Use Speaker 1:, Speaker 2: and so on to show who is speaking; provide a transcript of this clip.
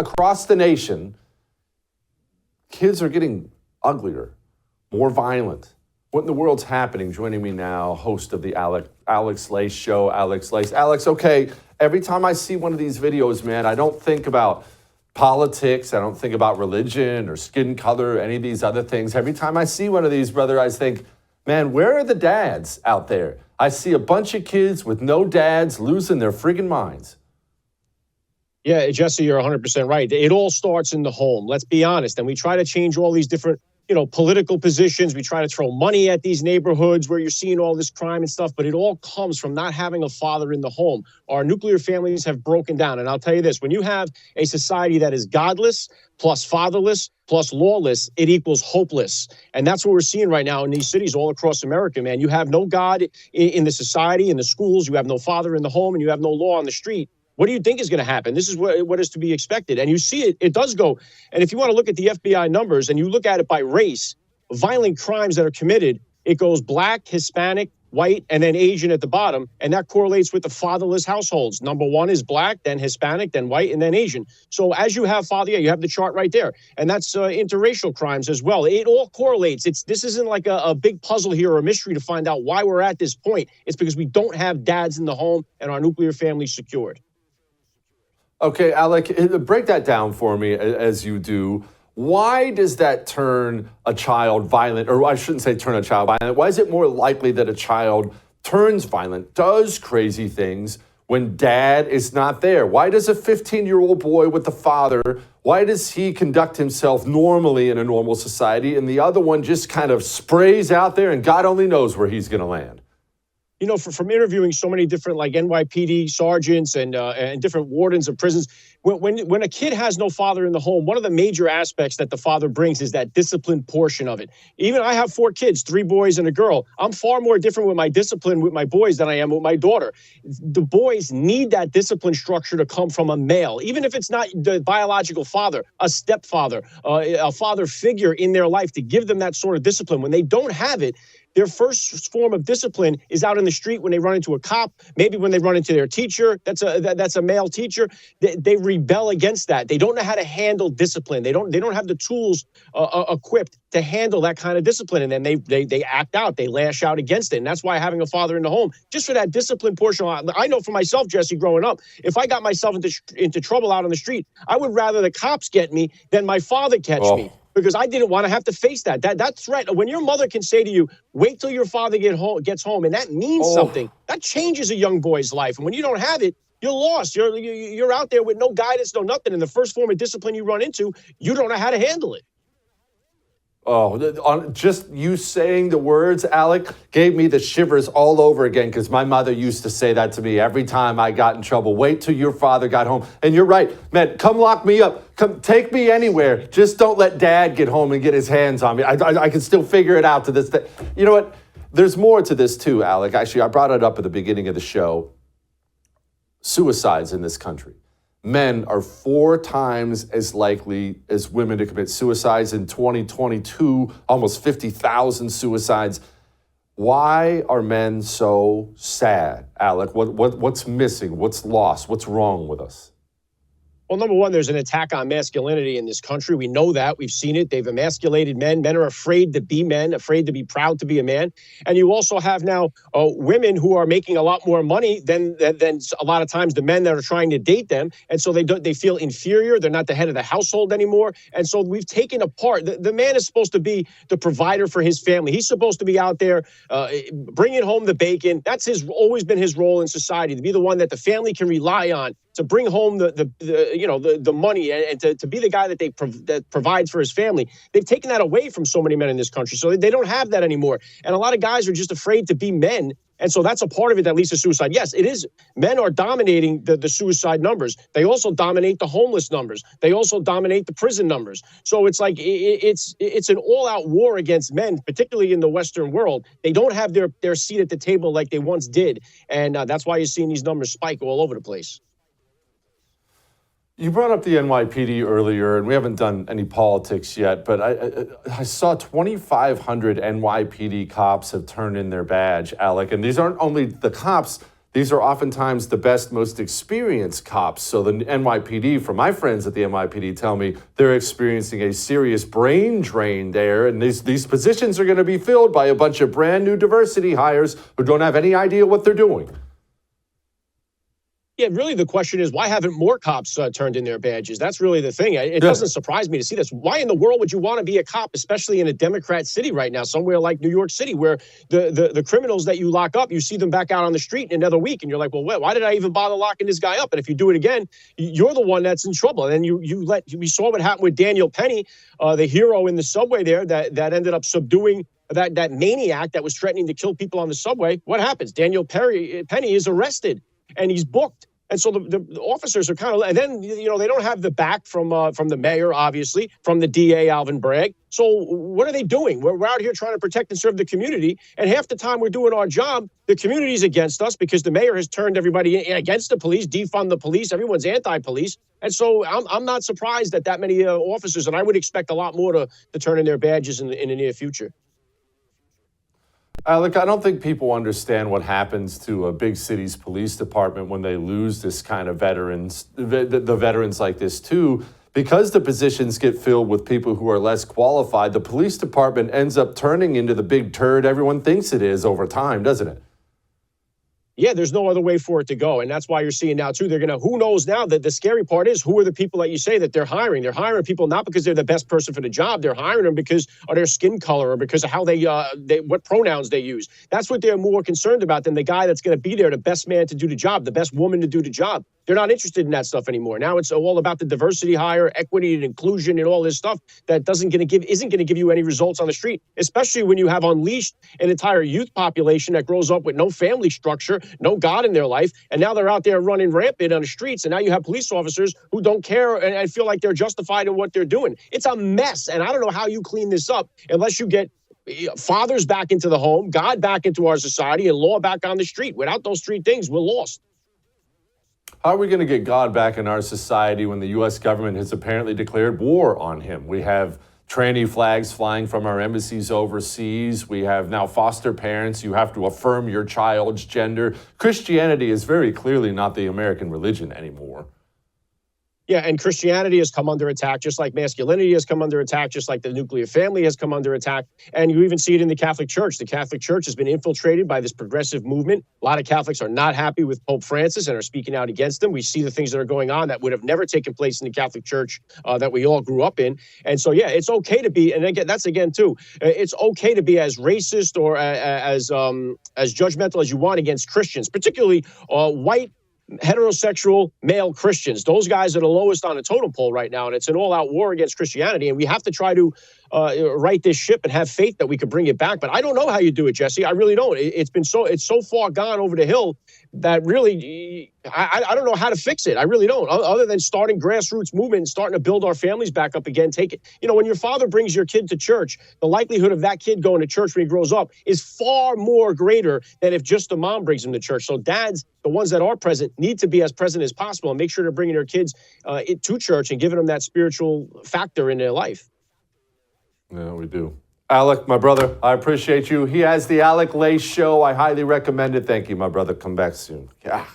Speaker 1: across the nation, kids are getting uglier, more violent. What in the world's happening? Joining me now, host of the Alec Lace show, Alec Lace. Alex, okay, every time I see one of these videos, man, I don't think about politics. I don't think about religion or skin color, any of these other things. Every time I see one of these, brother, I think, man, where are the dads out there? I see a bunch of kids with no dads losing their friggin' minds.
Speaker 2: Yeah, Jesse, you're 100% right. It all starts in the home. Let's be honest. And we try to change all these different, political positions. We try to throw money at these neighborhoods where you're seeing all this crime and stuff, but it all comes from not having a father in the home. Our nuclear families have broken down. And I'll tell you this, when you have a society that is godless, plus fatherless, plus lawless, it equals hopeless. And that's what we're seeing right now in these cities all across America, man. You have no God in the society, in the schools. You have no father in the home, and you have no law on the street. What do you think is going to happen? This is what is to be expected. And you see it does go. And if you want to look at the FBI numbers and you look at it by race, violent crimes that are committed, it goes black, Hispanic, white, and then Asian at the bottom. And that correlates with the fatherless households. Number one is black, then Hispanic, then white, and then Asian. So as you have you have the chart right there. And that's interracial crimes as well. It all correlates. This isn't like a big puzzle here or a mystery to find out why we're at this point. It's because we don't have dads in the home and our nuclear families secured.
Speaker 1: Okay, Alec, break that down for me as you do. Why does that turn a child violent? Or I shouldn't say turn a child violent. Why is it more likely that a child turns violent, does crazy things when dad is not there? Why does a 15-year-old boy with the father, why does he conduct himself normally in a normal society and the other one just kind of sprays out there and God only knows where he's going to land?
Speaker 2: From interviewing so many different like NYPD sergeants and different wardens of prisons, when a kid has no father in the home, one of the major aspects that the father brings is that discipline portion of it. Even I have 4 kids, 3 boys and a girl. I'm far more different with my discipline with my boys than I am with my daughter. The boys need that discipline structure to come from a male, even if it's not the biological father, a stepfather, a father figure in their life to give them that sort of discipline. When they don't have it, their first form of discipline is out in the street when they run into a cop, maybe when they run into their teacher. That's a male teacher. They rebel against that. They don't know how to handle discipline. They don't have the tools equipped to handle that kind of discipline. And then they act out. They lash out against it. And that's why having a father in the home, just for that discipline portion. I know for myself, Jesse, growing up, if I got myself into trouble out on the street, I would rather the cops get me than my father catch me. Because I didn't want to have to face that threat. When your mother can say to you, wait till your father gets home, and that means something, that changes a young boy's life. And when you don't have it, you're lost. You're out there with no guidance, no nothing. And the first form of discipline you run into, you don't know how to handle it.
Speaker 1: Oh, just you saying the words, Alec, gave me the shivers all over again because my mother used to say that to me every time I got in trouble. Wait till your father got home. And you're right, man, come lock me up. Come take me anywhere. Just don't let dad get home and get his hands on me. I can still figure it out to this day. You know what? There's more to this too, Alec. Actually, I brought it up at the beginning of the show. Suicides in this country. Men are 4 times as likely as women to commit suicides in 2022, almost 50,000 suicides. Why are men so sad, Alec? What's missing? What's lost? What's wrong with us?
Speaker 2: Well, number one, there's an attack on masculinity in this country. We know that. We've seen it. They've emasculated men. Men are afraid to be men, afraid to be proud to be a man. And you also have now women who are making a lot more money than a lot of times the men that are trying to date them. And so they feel inferior. They're not the head of the household anymore. And so we've taken apart. The man is supposed to be the provider for his family. He's supposed to be out there bringing home the bacon. That's always been his role in society, to be the one that the family can rely on to bring home the money and to be the guy that provides for his family. They've taken that away from so many men in this country. So they don't have that anymore. And a lot of guys are just afraid to be men. And so that's a part of it that leads to suicide. Yes, it is. Men are dominating the suicide numbers. They also dominate the homeless numbers. They also dominate the prison numbers. So it's like it's an all-out war against men, particularly in the Western world. They don't have their seat at the table like they once did. And that's why you're seeing these numbers spike all over the place.
Speaker 1: You brought up the NYPD earlier, and we haven't done any politics yet, but I saw 2,500 NYPD cops have turned in their badge, Alec. And these aren't only the cops, these are oftentimes the best, most experienced cops. So the NYPD, from my friends at the NYPD, tell me they're experiencing a serious brain drain there. And these positions are going to be filled by a bunch of brand new diversity hires who don't have any idea what they're doing.
Speaker 2: Yeah, really the question is, why haven't more cops turned in their badges? That's really the thing. It doesn't surprise me to see this. Why in the world would you want to be a cop, especially in a Democrat city right now, somewhere like New York City, where the criminals that you lock up, you see them back out on the street in another week, and you're like, well, why did I even bother locking this guy up? And if you do it again, you're the one that's in trouble. And then we saw what happened with Daniel Penny, the hero in the subway there that ended up subduing that maniac that was threatening to kill people on the subway. What happens? Daniel Penny is arrested and he's booked. And so the officers are kind of, and then, they don't have the back from the mayor, obviously, from the DA, Alvin Bragg. So what are they doing? We're out here trying to protect and serve the community. And half the time we're doing our job, the community's against us because the mayor has turned everybody against the police, defund the police. Everyone's anti-police. And so I'm not surprised that many officers, and I would expect a lot more to turn in their badges in the near future.
Speaker 1: Alec, I don't think people understand what happens to a big city's police department when they lose this kind of veterans, the veterans like this too. Because the positions get filled with people who are less qualified, the police department ends up turning into the big turd everyone thinks it is over time, doesn't it?
Speaker 2: Yeah, there's no other way for it to go. And that's why you're seeing now, too, who knows now that the scary part is, who are the people that you say that they're hiring? They're hiring people not because they're the best person for the job. They're hiring them because of their skin color or because of how they what pronouns they use. That's what they're more concerned about than the guy that's going to be there, the best man to do the job, the best woman to do the job. They're not interested in that stuff anymore. Now it's all about the diversity hire, equity and inclusion and all this stuff that isn't going to give you any results on the street, especially when you have unleashed an entire youth population that grows up with no family structure, no God in their life. And now they're out there running rampant on the streets. And now you have police officers who don't care and feel like they're justified in what they're doing. It's a mess. And I don't know how you clean this up unless you get fathers back into the home, God back into our society, and law back on the street. Without those three things, we're lost.
Speaker 1: How are we going to get God back in our society when the U.S. government has apparently declared war on him? We have tranny flags flying from our embassies overseas. We have now foster parents. You have to affirm your child's gender. Christianity is very clearly not the American religion anymore.
Speaker 2: Yeah, and Christianity has come under attack, just like masculinity has come under attack, just like the nuclear family has come under attack. And you even see it in the Catholic Church. The Catholic Church has been infiltrated by this progressive movement. A lot of Catholics are not happy with Pope Francis and are speaking out against him. We see the things that are going on that would have never taken place in the Catholic Church that we all grew up in. And so, yeah, it's okay to be, and again, that's again, too, it's okay to be as racist or as judgmental as you want against Christians, particularly white, heterosexual male Christians. Those guys are the lowest on the totem pole right now, and it's an all-out war against Christianity, and we have to try to right this ship and have faith that we can bring it back. But I don't know how you do it, Jesse. I really don't. It's so far gone over the hill that really I don't know how to fix it. I really don't, other than starting grassroots movement and starting to build our families back up again. Take it, when your father brings your kid to church, the likelihood of that kid going to church when he grows up is far more greater than if just the mom brings him to church. So dads, the ones that are present, need to be as present as possible and make sure they're bringing their kids to church and giving them that spiritual factor in their life.
Speaker 1: Yeah, we do. Alec, my brother, I appreciate you. He has the Alec Lace Show. I highly recommend it. Thank you, my brother. Come back soon. Yeah.